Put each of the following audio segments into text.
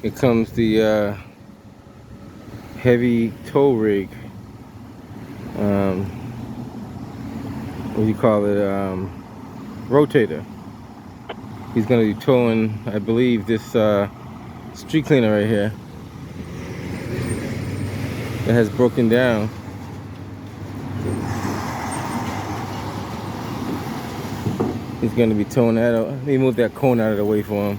Here comes the heavy tow rig. What do you call it? Rotator. He's gonna be towing, I believe, this street cleaner right here. It has broken down. He's gonna be towing that out. Let me move that cone out of the way for him.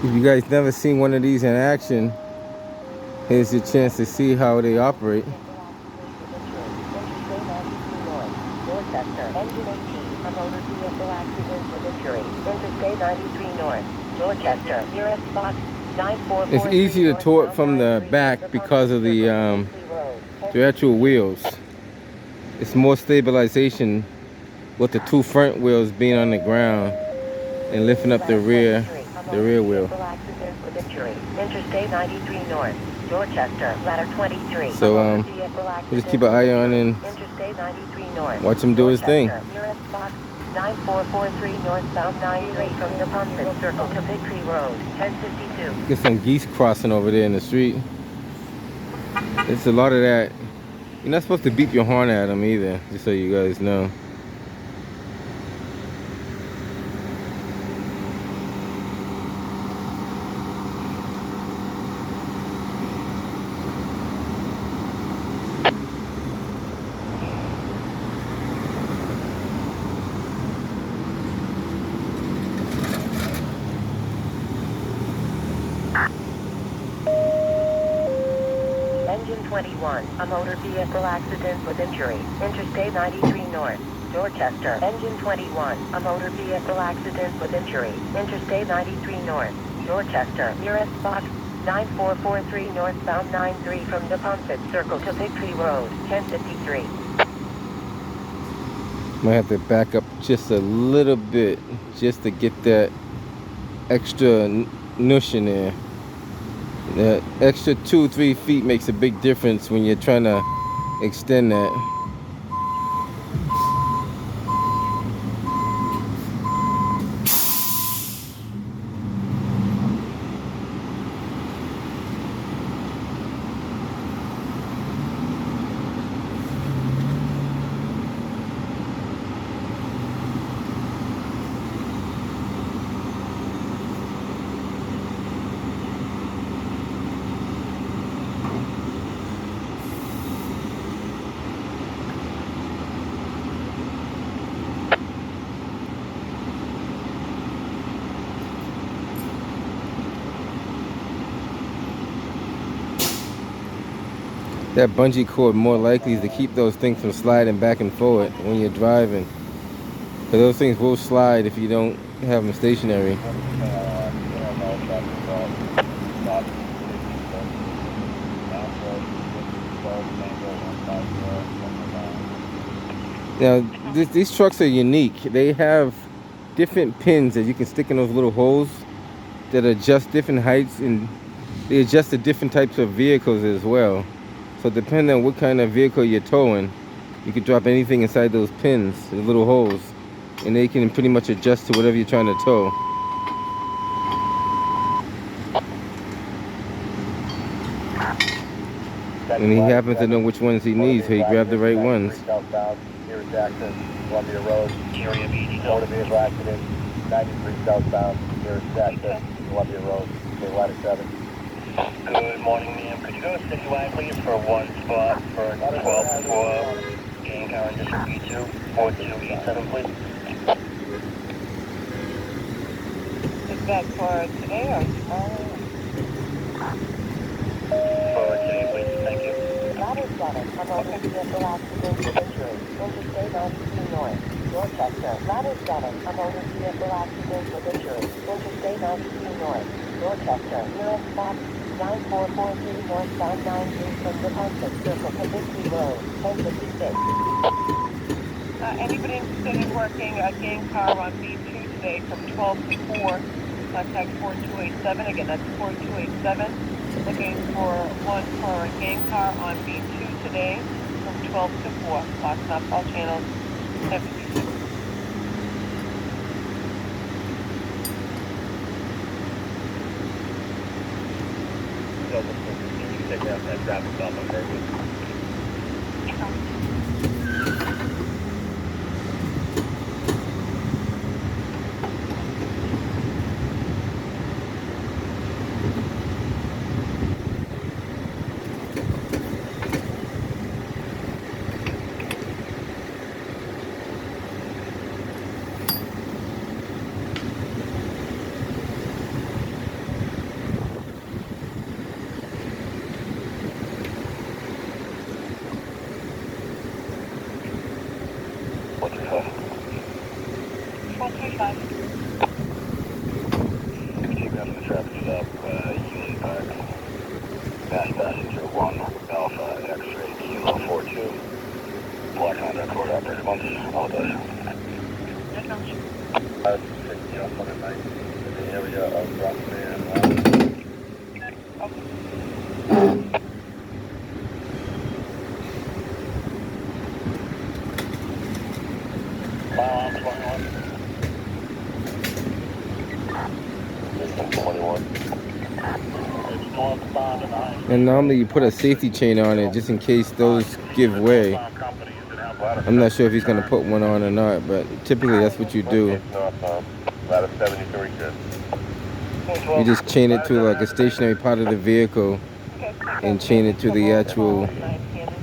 If you guys never seen one of these in action, here's your chance to see how they operate. It's easy to tow it from the back because of the actual wheels. It's more stabilization with the two front wheels being on the ground and lifting up the rear wheel. Interstate 93 North, Dorchester, ladder 23. So we'll just keep an eye on and Interstate 93 North, watch him do his thing. Nearest box 9443 northbound 93 from the Pumpkin Circle to Victory Road, 1052. Get some geese crossing over there in the street. There's a lot of that. You're not supposed to beep your horn at them either, just so you guys know. Engine 21, a motor vehicle accident with injury. Interstate 93 North, Dorchester. Engine 21, a motor vehicle accident with injury. Interstate 93 North, Dorchester. Nearest box 9443 northbound 93 from the Pumpkin Circle to Victory Road, 1053. Might have to back up just a little bit just to get that extra noosh in there. The extra 2-3 feet makes a big difference when you're trying to extend that. That bungee cord more likely is to keep those things from sliding back and forward when you're driving. But those things will slide if you don't have them stationary. Now, these trucks are unique. They have different pins that you can stick in those little holes that adjust different heights, and they adjust to different types of vehicles as well. So depending on what kind of vehicle you're towing, you can drop anything inside those pins, the little holes, and they can pretty much adjust to whatever you're trying to tow. And he happens to know which ones he needs, so he grabbed the right ones. Nearest access, Columbia Road, motor vehicle accident, 93 southbound, nearest access, Columbia Road, ladder 7. Good morning, ma'am. Could you go citywide, please, for one spot for 12 King Karen District B2, 4287, please? Is that for today or tomorrow? For today, please. Thank you. Ladder 7, a motor vehicle accident with injury. Interstate 93 North, Dorchester, Ladder 7, a motor vehicle accident with injury. Interstate 93 North, Dorchester, nearest stop, 9443 northbound 93 from the Ponset Circle to Victory Road, 1056. Anybody interested in working a game car on B2 today from 12 to 4, contact 4287. Again, that's 4287. Looking for one for a game car on B2 today from 12 to 4. Locking up all channels. 1056. You can take out that traffic stop on Berkeley. What's your phone? 1235. Keep up the traffic stop, Union Park. Mass passenger 1, Alpha, X-ray, Kilo 42. Black Honda Accord operator once. All done. Acknowledge. 50 off 190 in the area of Rockman. Mile 21. It's northbound and I. And normally you put a safety chain on it just in case those give way. Companies that have ladder. I'm not sure if he's gonna put one on or not, but typically that's what you do. Northbound, ladder 73 good. You just chain it to like a stationary part of the vehicle and chain it to the actual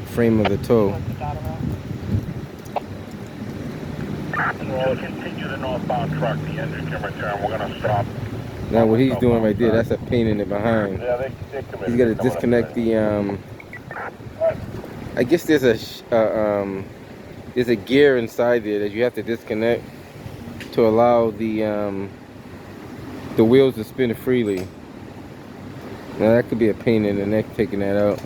frame of the tow. Continue the northbound truck. The engine can return. We're gonna stop. Now what he's doing right there, that's a pain in the behind. Yeah, they come in. He's got to disconnect the I guess there's a gear inside there that you have to disconnect to allow the wheels to spin freely. Now that could be a pain in the neck taking that out.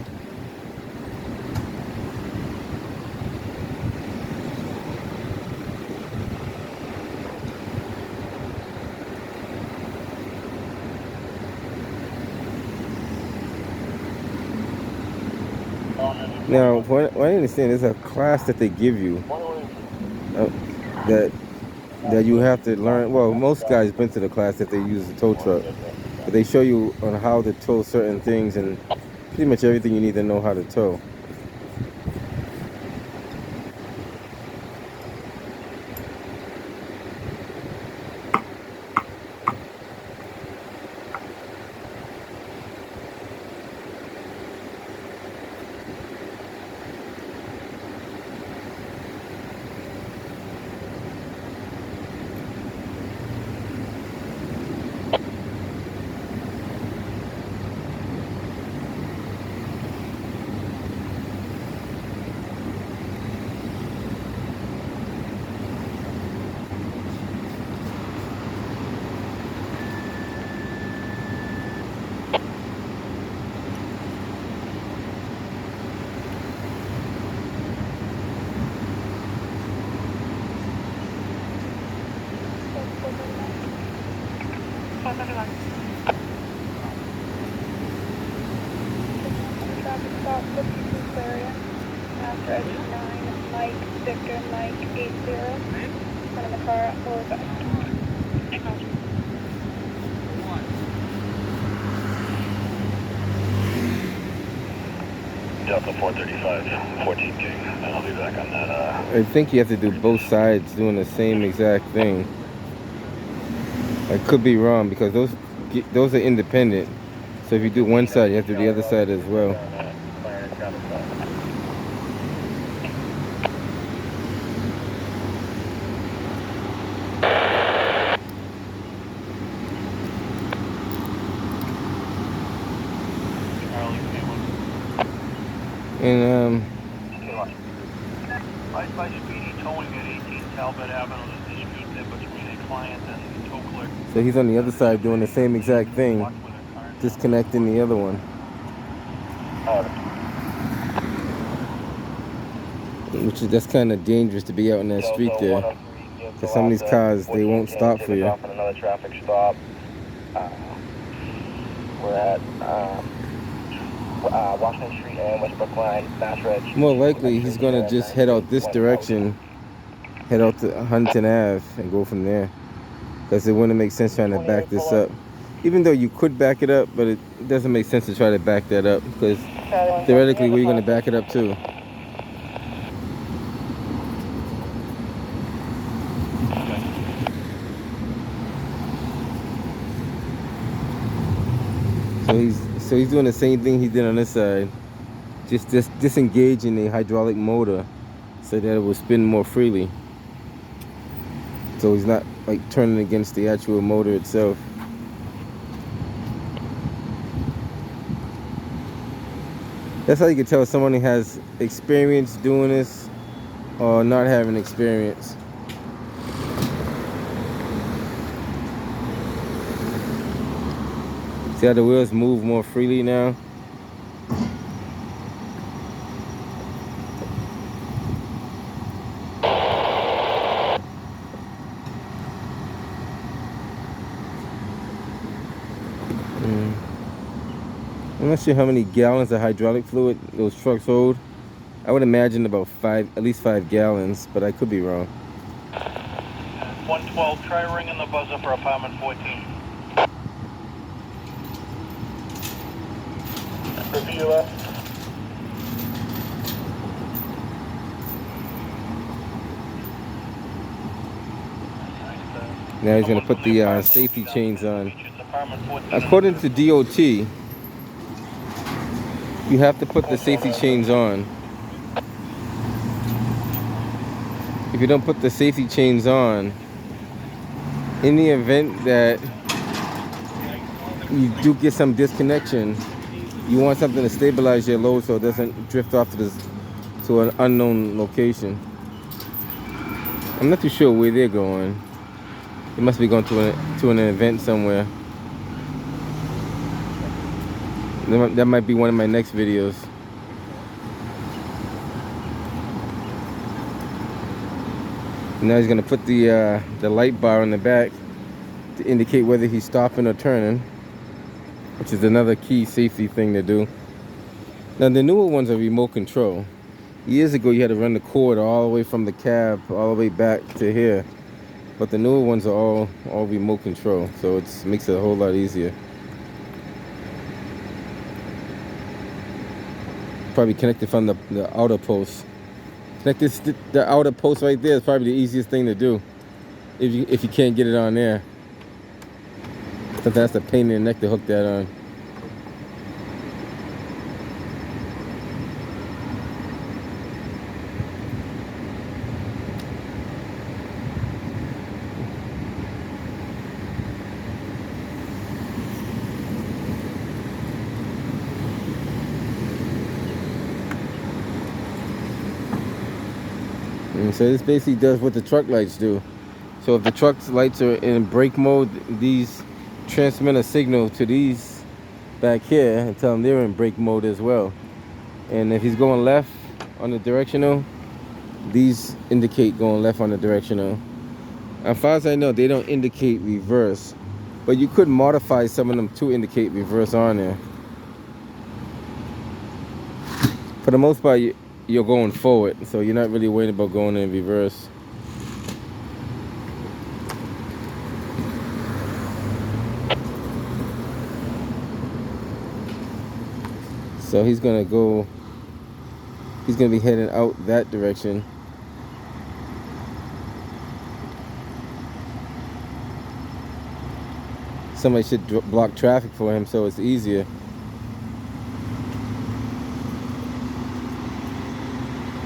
Now, what I understand, there's a class that they give you that you have to learn. Well, most guys been to the class that they use the tow truck, but they show you on how to tow certain things and pretty much everything you need to know how to tow. Traffic stop, 52 area. After exit 9, Mike, Victor, Mike, 80. Front of the car at Louisville. Delta 435, 14 King. And I'll be back on that. I think you have to do both sides doing the same exact thing. I could be wrong because those are independent. So if you do one side, you have to do the other side as well. And Light by Speedy towing at 1810 Albert Avenue, there's a street there between a client and tow clerk. So he's on the other side doing the same exact thing, Watch where the car is. disconnecting the other one. That's kind of dangerous to be out in that street there. Because some of these cars, they won't stop for you. Off on another traffic stop. We're at Washington Street and West Brookline, Bass Ridge. More likely, he's going to just head out this direction, head out to Huntington Ave, and go from there. Because it wouldn't make sense trying to back this up. Even though you could back it up, but it doesn't make sense to try to back that up. Because theoretically, where are you going to back it up to? So he's doing the same thing he did on this side, just disengaging the hydraulic motor so that it will spin more freely. So he's not like turning against the actual motor itself. That's how you can tell someone who has experience doing this or not having experience. See how the wheels move more freely now? I'm not sure how many gallons of hydraulic fluid those trucks hold. I would imagine about at least 5 gallons, but I could be wrong. 112, try ringing the buzzer for apartment 14. Repeat your left. Now he's going to put the safety chains on. According to DOT, you have to put the safety chains on. If you don't put the safety chains on, in the event that you do get some disconnection, you want something to stabilize your load so it doesn't drift off to an unknown location. I'm not too sure where they're going. They must be going to an event somewhere. That might be one of my next videos. Now he's gonna put the light bar on the back to indicate whether he's stopping or turning, which is another key safety thing to do. Now the newer ones are remote control. Years ago you had to run the cord all the way from the cab all the way back to here, but the newer ones are all remote control, so it makes it a whole lot easier. Probably connected from the outer post. The outer post right there is probably the easiest thing to do if you can't get it on there. But that's a pain in the neck to hook that on. And so this basically does what the truck lights do. So if the truck's lights are in brake mode, these transmit a signal to these back here and tell them they're in brake mode as well. And if he's going left on the directional, these indicate going left on the directional. As far as I know, they don't indicate reverse, but you could modify some of them to indicate reverse on there. For the most part, you're going forward, so you're not really worried about going in reverse. So he's gonna be heading out that direction. Somebody should block traffic for him so it's easier.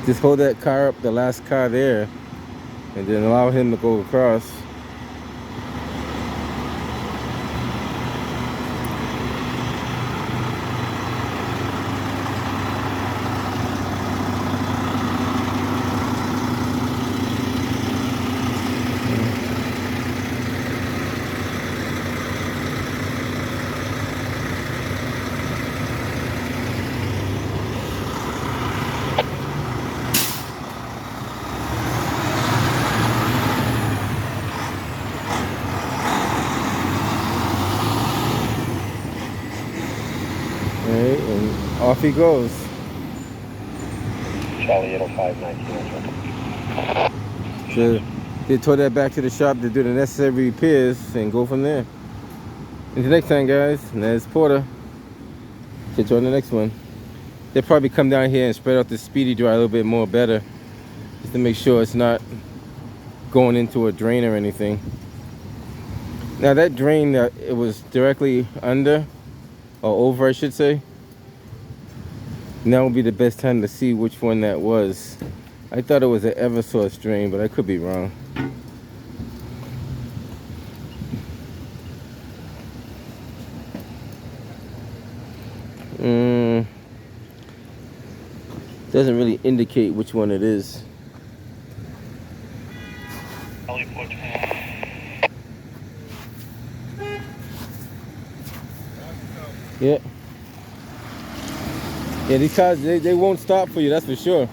Just hold that car up, the last car there, and then allow him to go across. Off he goes. Charlie 805, 19. So they tow that back to the shop to do the necessary repairs and go from there. Until next time, guys, and that's Porter. Catch you on the next one. They'll probably come down here and spread out the speedy dry a little bit more better, just to make sure it's not going into a drain or anything. Now that drain that it was directly under, or over I should say, now would be the best time to see which one that was. I thought it was an Eversource drain, but I could be wrong. Doesn't really indicate which one it is. Yeah. Yeah, these cars, they won't stop for you, that's for sure.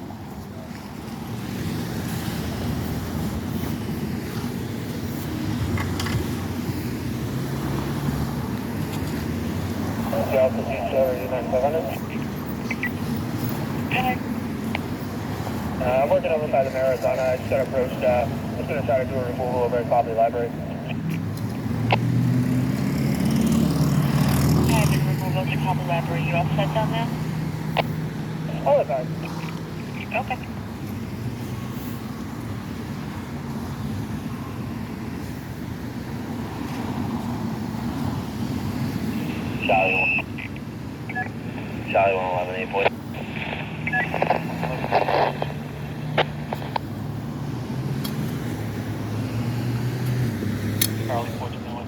I'm working over by the Marathon. I just got approached. Just going to try to do a removal over at Copley Library. I've been removed over to Copley Library. You all set down there? All the time. Okay. Charlie 111, 8 point. Charlie 1401.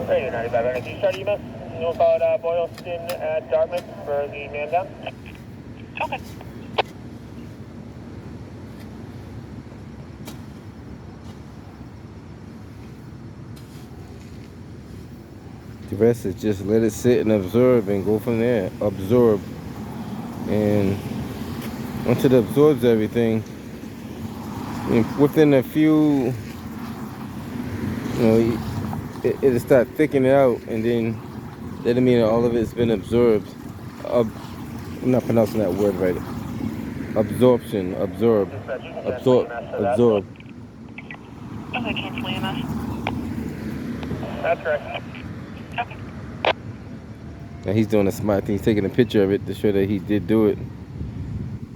Radio 95 Energy. Start email. You know about Boylston at Dartmouth for the man down? Okay. The rest is just let it sit and absorb and go from there. Absorb. And once it absorbs everything, within a few, it'll start thickening out, and then that'll mean that all of it's been absorbed. I'm not pronouncing that word right. Absorption, absorb, absorb. Okay, cancel EMS. That's correct. Okay. Now he's doing a smart thing. He's taking a picture of it to show that he did do it.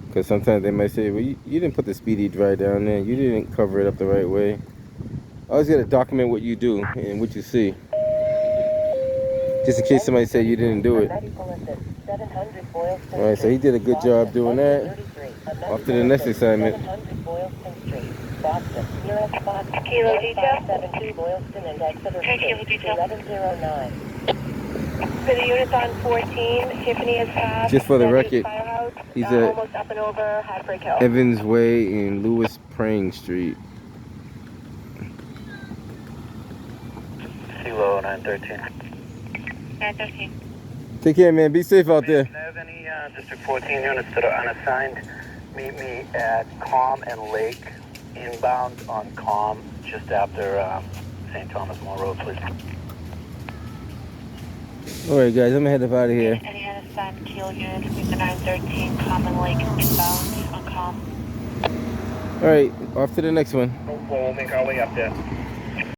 Because sometimes they might say, well, you didn't put the speedy dry down there. You didn't cover it up the right way. Always got to document what you do and what you see. Just in case somebody say you didn't do it. Alright, so he did a good job doing that. Off to the next assignment. Kilo detail. Kilo detail. 1109. For the units on 14, Tiffany has passed. Just for the record, he's at almost up and over Heartbreak Hill. Evans Way in Lewis Prang Street. Kilo 913. 913. Take care, man. Be safe out there. If I have any District 14 units that are unassigned, meet me at Calm and Lake, inbound on Calm, just after St. Thomas More Road, please. Alright, guys, I'm gonna head up out of here. Any unassigned kilo units, leave the 913, Common Lake, inbound on Com. Alright, off to the next one. We'll make our way up there.